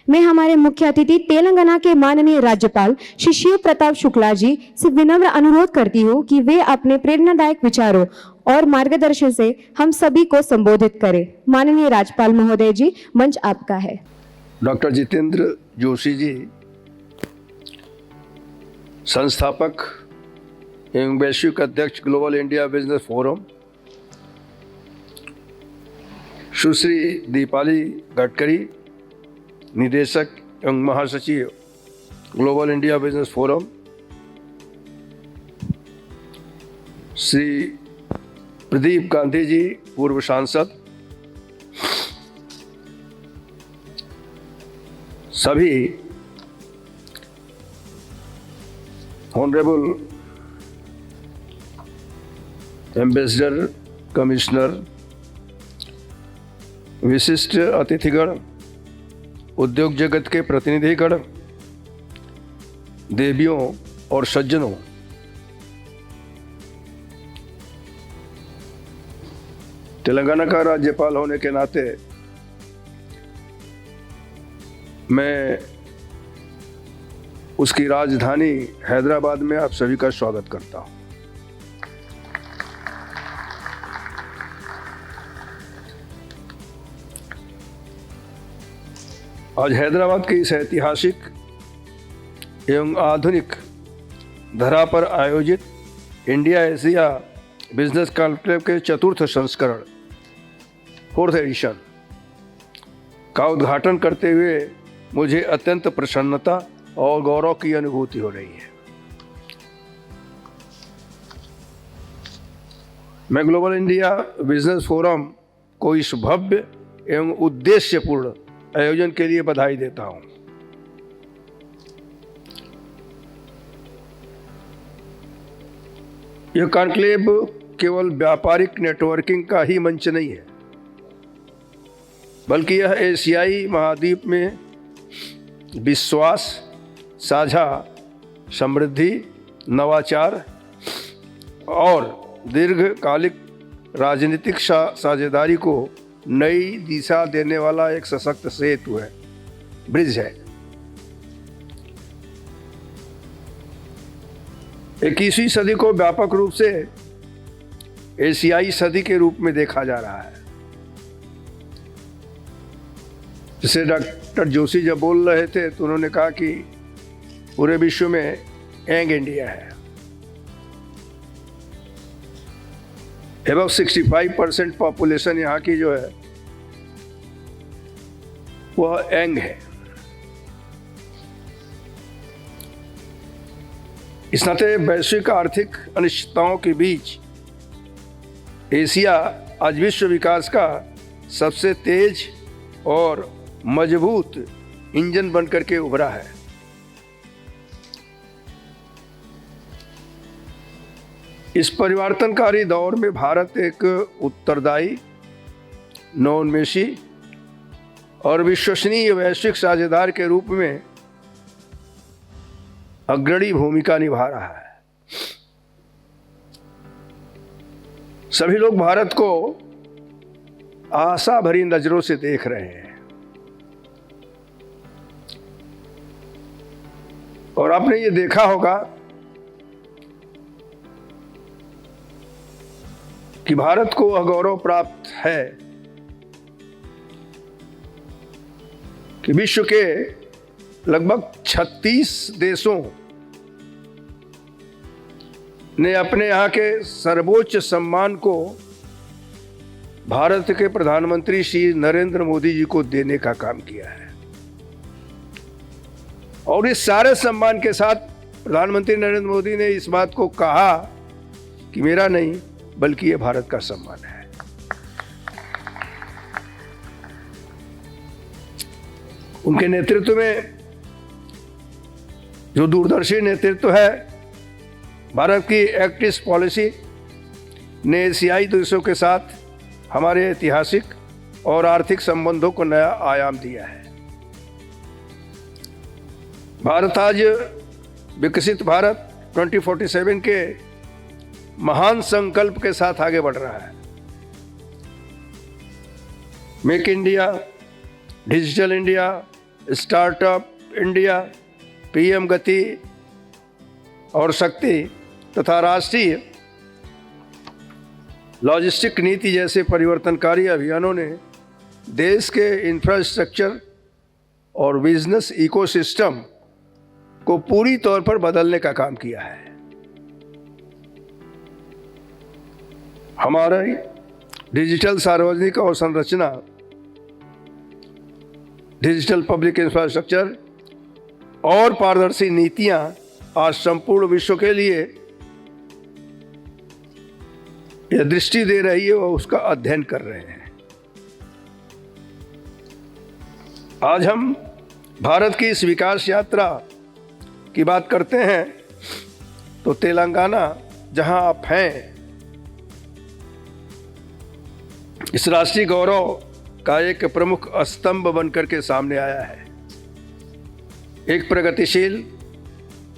मैं हमारे मुख्य अतिथि तेलंगाना के माननीय राज्यपाल श्री शिव प्रताप शुक्ला जी से विनम्र अनुरोध करती हूँ कि वे अपने प्रेरणादायक विचारों और मार्गदर्शन से हम सभी को संबोधित करें। माननीय राज्यपाल महोदय जी, मंच आपका है। डॉक्टर जितेंद्र जोशी जी, संस्थापक एवं वैश्विक अध्यक्ष global India business forum, Sushri Deepali Gadkari, निदेशक एवं महासचिव global India business forum, Shri Pradeep Gandhi ji, पूर्व सांसद, सभी ऑनरेबल एम्बेसडर, कमिश्नर, विशिष्ट अतिथिगण, उद्योग जगत के प्रतिनिधिगण, देवियों और सज्जनों, तेलंगाना का राज्यपाल होने के नाते मैं उसकी राजधानी हैदराबाद में आप सभी का स्वागत करता हूं। आज हैदराबाद के इस ऐतिहासिक एवं आधुनिक धरा पर आयोजित इंडिया एशिया बिजनेस कॉन्क्लेव के चतुर्थ संस्करण, फोर्थ एडिशन का उद्घाटन करते हुए मुझे अत्यंत प्रसन्नता और गौरव की अनुभूति हो रही है। मैं ग्लोबल इंडिया बिजनेस फोरम को इस भव्य एवं उद्देश्यपूर्ण आयोजन के लिए बधाई देता हूं। यह कॉन्क्लेव केवल व्यापारिक नेटवर्किंग का ही मंच नहीं है, बल्कि यह एशियाई महाद्वीप में विश्वास, साझा समृद्धि, नवाचार और दीर्घकालिक राजनीतिक साझेदारी को नई दिशा देने वाला एक सशक्त सेतु है, ब्रिज है। 21वीं सदी को व्यापक रूप से एशियाई सदी के रूप में देखा जा रहा है। जैसे डॉक्टर जोशी जब बोल रहे थे तो उन्होंने कहा कि पूरे विश्व में यंग इंडिया है। अबाउट 65% पॉपुलेशन यहाँ की जो है वह यंग है। इस नाते वैश्विक आर्थिक अनिश्चितताओं के बीच एशिया आज विश्व विकास का सबसे तेज और मजबूत इंजन बनकर के उभरा है। इस परिवर्तनकारी दौर में भारत एक उत्तरदायी, नवोन्मेषी और विश्वसनीय वैश्विक साझेदार के रूप में अग्रणी भूमिका निभा रहा है। सभी लोग भारत को आशा भरी नजरों से देख रहे हैं और आपने ये देखा होगा कि भारत को वह गौरव प्राप्त है कि विश्व के लगभग 36 देशों ने अपने यहाँ के सर्वोच्च सम्मान को भारत के प्रधानमंत्री श्री नरेंद्र मोदी जी को देने का काम किया है। और इस सारे सम्मान के साथ प्रधानमंत्री नरेंद्र मोदी ने इस बात को कहा कि मेरा नहीं बल्कि ये भारत का सम्मान है। उनके नेतृत्व में जो दूरदर्शी नेतृत्व है, भारत की एक्ट ईस्ट पॉलिसी ने एशियाई देशों के साथ हमारे ऐतिहासिक और आर्थिक संबंधों को नया आयाम दिया है। भारत आज विकसित भारत 2047 के महान संकल्प के साथ आगे बढ़ रहा है। Make India, digital India, startup India, PM गति और शक्ति तथा राष्ट्रीय लॉजिस्टिक नीति जैसे परिवर्तनकारी अभियानों ने देश के इंफ्रास्ट्रक्चर और बिजनेस इकोसिस्टम को पूरी तौर पर बदलने का काम किया है। हमारा डिजिटल सार्वजनिक अवसंरचना, डिजिटल पब्लिक इंफ्रास्ट्रक्चर और पारदर्शी नीतियां आज संपूर्ण विश्व के लिए यह दृष्टि दे रही है और उसका अध्ययन कर रहे हैं। आज हम भारत की इस विकास यात्रा की बात करते हैं तो तेलंगाना जहां आप हैं, इस राष्ट्रीय गौरव का एक प्रमुख स्तंभ बनकर के सामने आया है। एक प्रगतिशील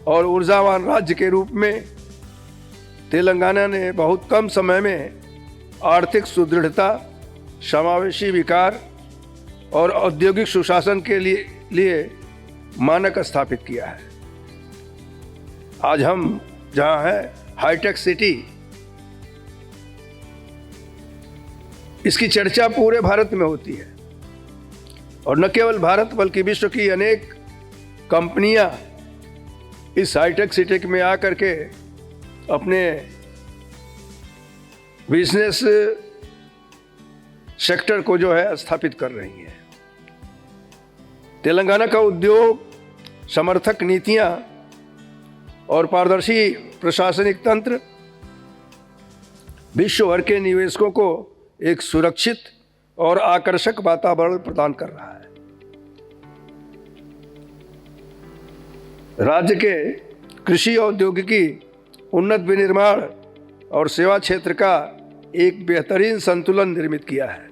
और ऊर्जावान राज्य के रूप में तेलंगाना ने बहुत कम समय में आर्थिक सुदृढ़ता, समावेशी विकास और औद्योगिक सुशासन के लिए मानक स्थापित किया है। आज हम जहां हैं, हाईटेक सिटी, इसकी चर्चा पूरे भारत में होती है और न केवल भारत बल्कि विश्व की अनेक कंपनियां इस हाईटेक सिटी में आकर के अपने बिजनेस सेक्टर को जो है स्थापित कर रही हैं। तेलंगाना का उद्योग समर्थक नीतियां और पारदर्शी प्रशासनिक तंत्र विश्व भर के निवेशकों को एक सुरक्षित और आकर्षक वातावरण प्रदान कर रहा है। राज्य के कृषि, औद्योगिकी, उन्नत विनिर्माण और सेवा क्षेत्र का एक बेहतरीन संतुलन निर्मित किया है।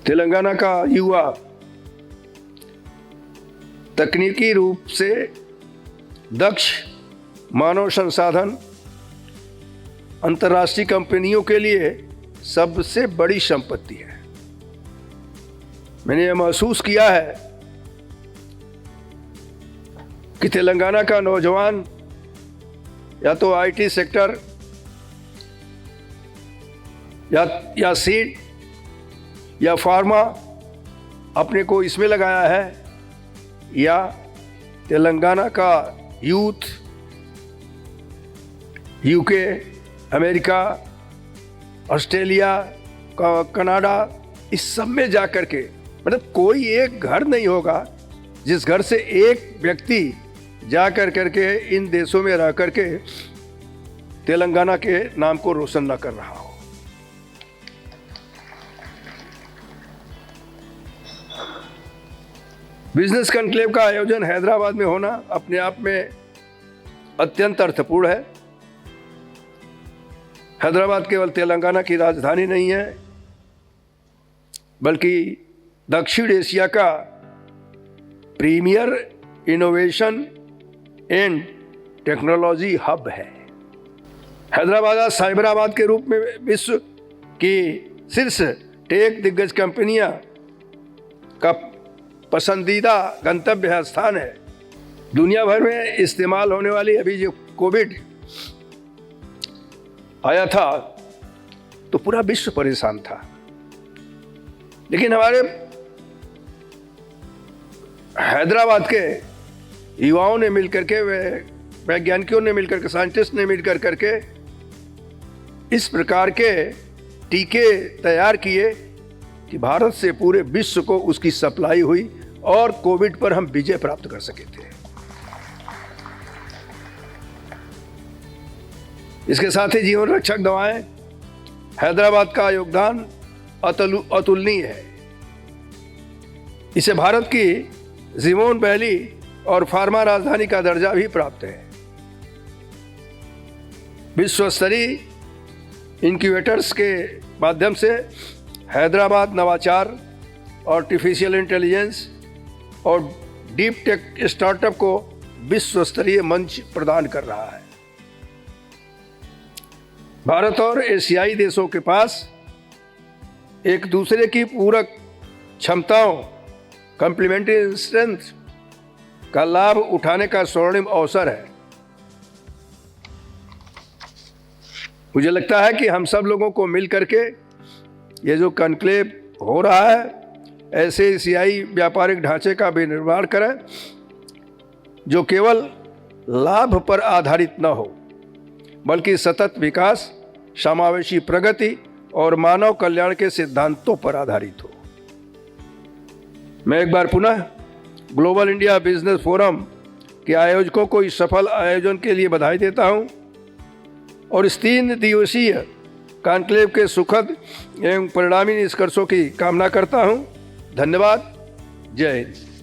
तेलंगाना का युवा तकनीकी रूप से दक्ष, मानव संसाधन अंतर्राष्ट्रीय कंपनियों के लिए सबसे बड़ी संपत्ति है। मैंने यह महसूस किया है कि तेलंगाना का नौजवान या तो आईटी सेक्टर या सीड या फार्मा अपने को इसमें लगाया है, या तेलंगाना का youth UK, America, Australia, Canada, इस सब में जा कर के, मतलब कोई एक घर नहीं होगा जिस घर से एक व्यक्ति जा कर के इन देशों में रह कर के तेलंगाना के नाम को रोशन न कर रहा हो। बिजनेस कॉन्क्लेव का आयोजन हैदराबाद में होना अपने आप में अत्यंत अर्थपूर्ण है। हैदराबाद केवल तेलंगाना की राजधानी नहीं है, बल्कि दक्षिण एशिया का premier innovation and technology hub है। हैदराबाद आज साइबराबाद के रूप में विश्व की शीर्ष टेक दिग्गज कंपनियां का पसंदीदा गंतव्य स्थान है। दुनिया भर में इस्तेमाल होने वाली अभी जो कोविड आया था तो पूरा विश्व परेशान था, लेकिन हमारे हैदराबाद के युवाओं ने मिलकर के, वैज्ञानिकों ने मिलकर के, साइंटिस्ट ने मिलकर करके इस प्रकार के टीके तैयार किए कि भारत से पूरे विश्व को उसकी सप्लाई हुई और कोविड पर हम विजय प्राप्त कर सके थे। इसके साथ ही जीवन रक्षक दवाएं, हैदराबाद का योगदान अतुलनीय है। इसे भारत की जीवन वैली और फार्मा राजधानी का दर्जा भी प्राप्त है। विश्व स्तरीय इंक्यूबेटर्स के माध्यम से हैदराबाद नवाचार, आर्टिफिशियल इंटेलिजेंस और डीप टेक स्टार्टअप को विश्व स्तरीय मंच प्रदान कर रहा है। भारत और एशियाई देशों के पास एक दूसरे की पूरक क्षमताओं कॉम्प्लीमेंट्री स्ट्रेंथ का लाभ उठाने का स्वर्णिम अवसर है। मुझे लगता है कि हम सब लोगों को मिल करके ये जो कॉन्क्लेव हो रहा है, ऐसे एशियाई व्यापारिक ढांचे का भी निर्माण करें जो केवल लाभ पर आधारित न हो, बल्कि सतत विकास, समावेशी प्रगति और मानव कल्याण के सिद्धांतों पर आधारित हो। मैं एक बार पुनः ग्लोबल इंडिया बिजनेस फोरम के आयोजकों को इस सफल आयोजन के लिए बधाई देता हूं और इस 3 दिवसीय कॉन्क्लेव के सुखद एवं परिणामी निष्कर्षों की कामना करता हूं। धन्यवाद। जय हिंद।